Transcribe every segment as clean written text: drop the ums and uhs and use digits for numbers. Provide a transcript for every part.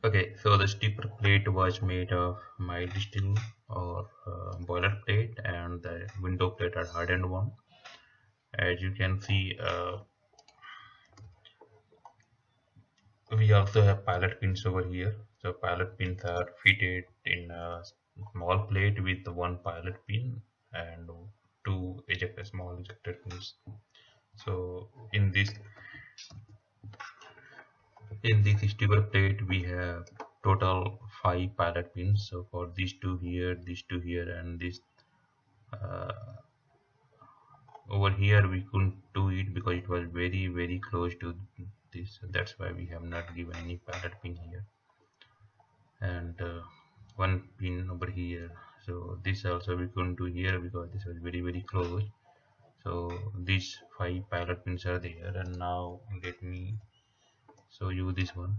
Okay, so the steeper plate was made of mild steel or boiler plate, and the window plate are hardened one. As you can see, we also have pilot pins over here. So pilot pins are fitted in a small plate with one pilot pin and two small ejector pins. So in this steeper plate we have total five pilot pins. So for these two here, and this over here we couldn't do it because it was very close to this. So that's why we have not given any pilot pin here, and one pin over here. So this also we couldn't do here because this was very close. So these five pilot pins are there, and now let me show you this one.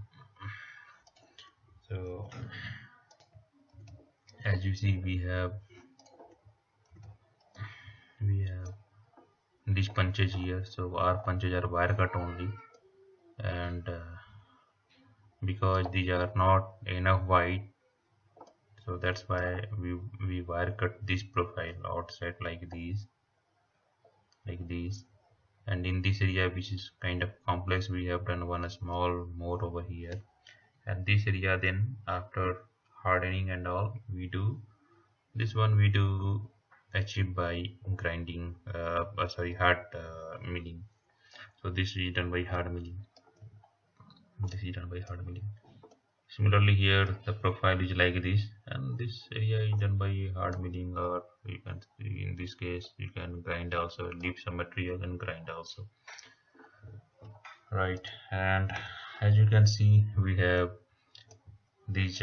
So as you see, we have these punches here. So our punches are wire cut only, and because these are not enough wide, so that's why we wire cut this profile outside like these. And in this area, which is kind of complex, we have done one small more over here. And this area, then after hardening and all, we do this one, we do achieve by grinding, sorry, hard milling. So this is done by hard milling. This is done by hard milling. Similarly, here the profile is like this, and this area is done by hard milling, or you can, in this case, you can grind also, leave some material and grind also. Right, and as you can see, we have these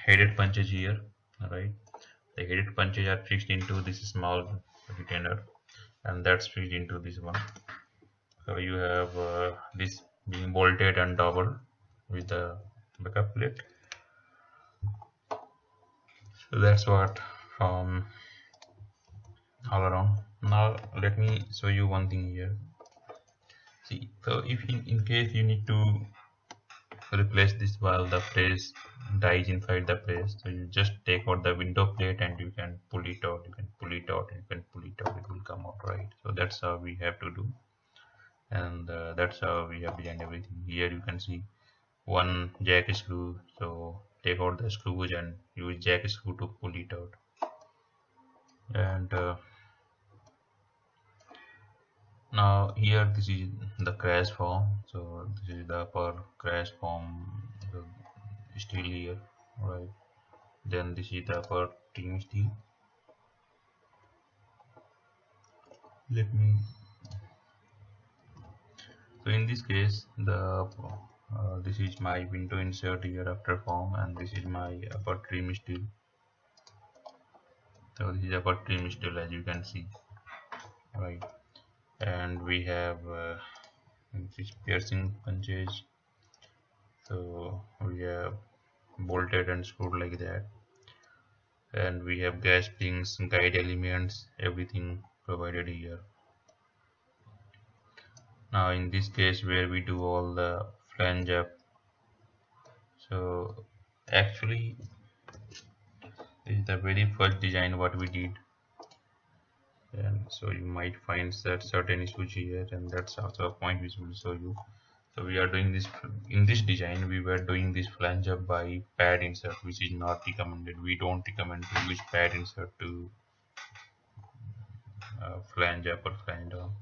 headed punches here. Right, the headed punches are fixed into this small retainer, and that's fixed into this one. So you have this being bolted and doubled with the backup plate. So that's what from all around. Now let me show you one thing here. See, so if in case you need to replace this while the press dies inside the press, so you just take out the window plate and you can pull it out, you can pull it out, you can pull it out, it will come out, right? So that's how we have to do, and that's how we have designed everything. Here you can see one jack screw, so take out the screws and use jack screw to pull it out. And now here this is the crash form. So this is the upper crash form, the steel here, right? Then this is the upper trim steel. Let me, so in this case the this is my window insert here after form, and this is my upper trim steel. So this is upper trim steel, as you can see, right? And we have this piercing punches. So we have bolted and screwed like that, and we have gas springs, guide elements, everything provided here. Now in this case where we do all the flange up, so actually this is the very first design what we did, and so you might find that certain issues here, and that's also a point which will show you. So we are doing this in this design, we were doing this flange up by pad insert, which is not recommended. We don't recommend to use pad insert to flange up or flange down.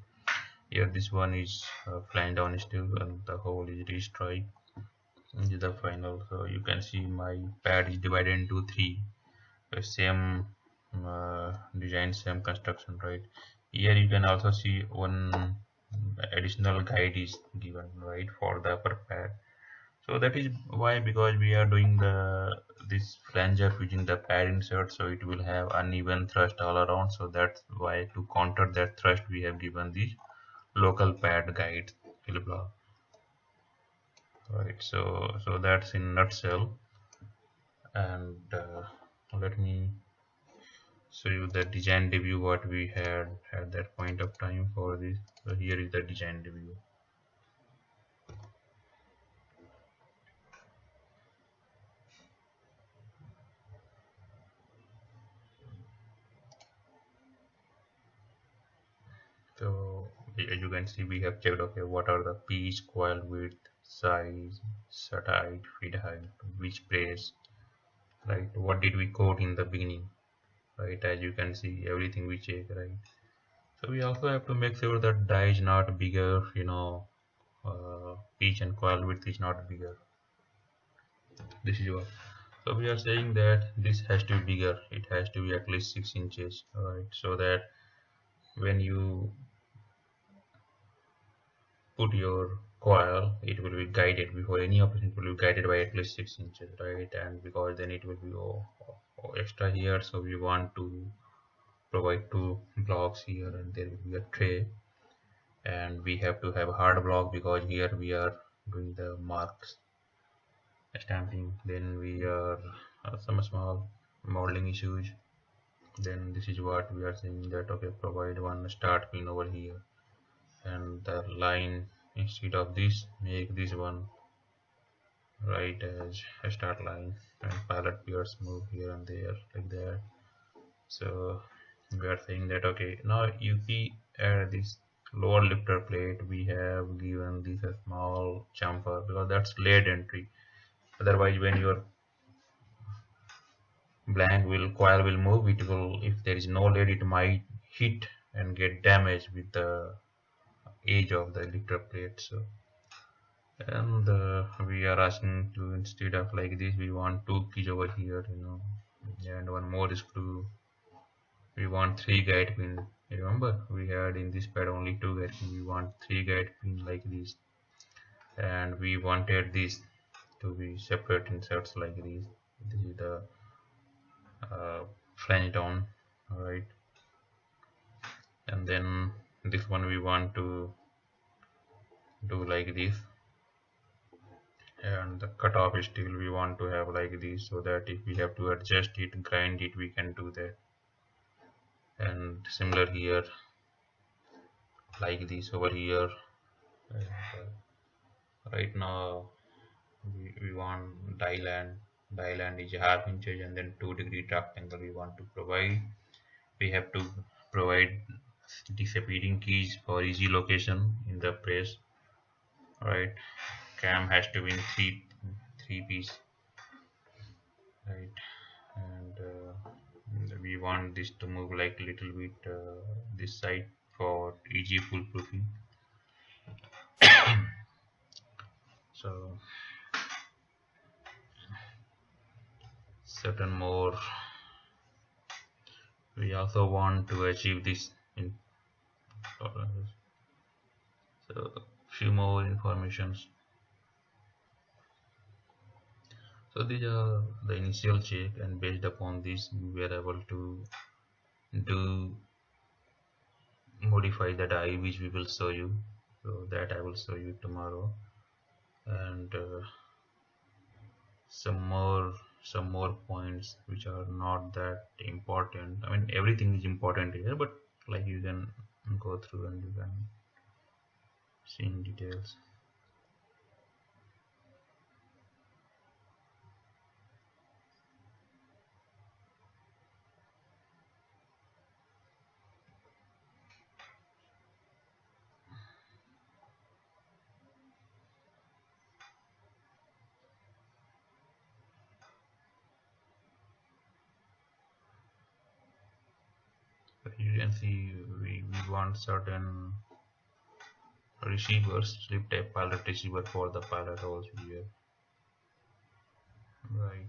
Here this one is flange down still, and the hole is restrike. This is the final. So you can see my pad is divided into three, same design, same construction, right? Here you can also see one additional guide is given, right, for the upper pad. So that is why, because we are doing this flange up using the pad insert, so it will have uneven thrust all around. So that's why, to counter that thrust, we have given these local pad guides, blah. Right, so that's in nutshell. And let me show you the design review what we had at that point of time for this. So here is the design review. as you can see, we have checked, okay, what are the pitch, coil width, size, set height, feed height, which brace, right? What did we code in the beginning, right? As you can see, everything we check, right? So we also have to make sure that die is not bigger, pitch and coil width is not bigger. This is what. So we are saying that this has to be bigger. It has to be at least 6 inches, right? So that when you put your coil, it will be guided before any operation. It will be guided by at least 6 inches, right? And because then it will be extra here, so we want to provide two blocks here, and there will be a tray, and we have to have a hard block because here we are doing the marks stamping. Then we are some small modeling issues. Then this is what we are saying, that okay, provide one start pin over here, and the line, instead of this, make this one right as a start line, and pilot peers move here and there like that. So we are saying that okay, now if we add this lower lifter plate, we have given this a small chamfer because that's late entry. Otherwise, when your blank will coil will move, it will, if there is no lead, it might hit and get damaged with the edge of the lifter plate. So, and we are asking to, instead of like this, we want two keys over here, and one more screw. We want three guide pin. Remember, we had in this pad only two guide pin. We want three guide pin like this, and we wanted this to be separate inserts like this. This is the flange down, all right. And then this one we want to do like this, and the cutoff still we want to have like this, so that if we have to adjust it, grind it, we can do that. And similar here, like this over here. And, right now we want die land is half inches, and then 2-degree draft angle we want to provide. We have to provide disappearing keys for easy location in the press, right? Cam has to be in three piece, right? And we want this to move like a little bit this side for easy foolproofing. So certain more, we also want to achieve this in tolerances. So few more informations. So these are the initial check, and based upon this we were able to do modify the die, which we will show you. So that I will show you tomorrow. And some more points which are not that important. I mean, everything is important here, but like you can go through and you can see in details. But you can see we want certain receivers, slip type pilot receiver for the pilot also here, right?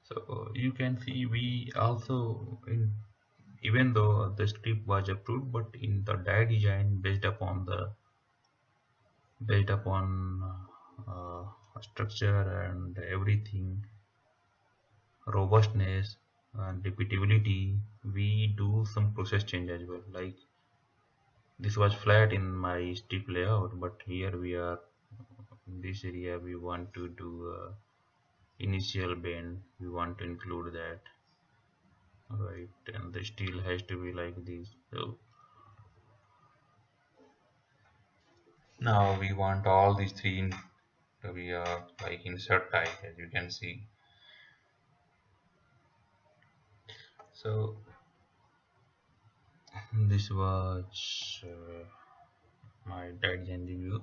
So you can see we also, even though the script was approved, but in the die design, based upon structure and everything, robustness and repeatability, we do some process change as well. Like this was flat in my strip layout, but here we are in this area, we want to do initial bend, we want to include that, right? And the steel has to be like this. So Now we want all these three to be like insert type, as you can see. So this was my design review.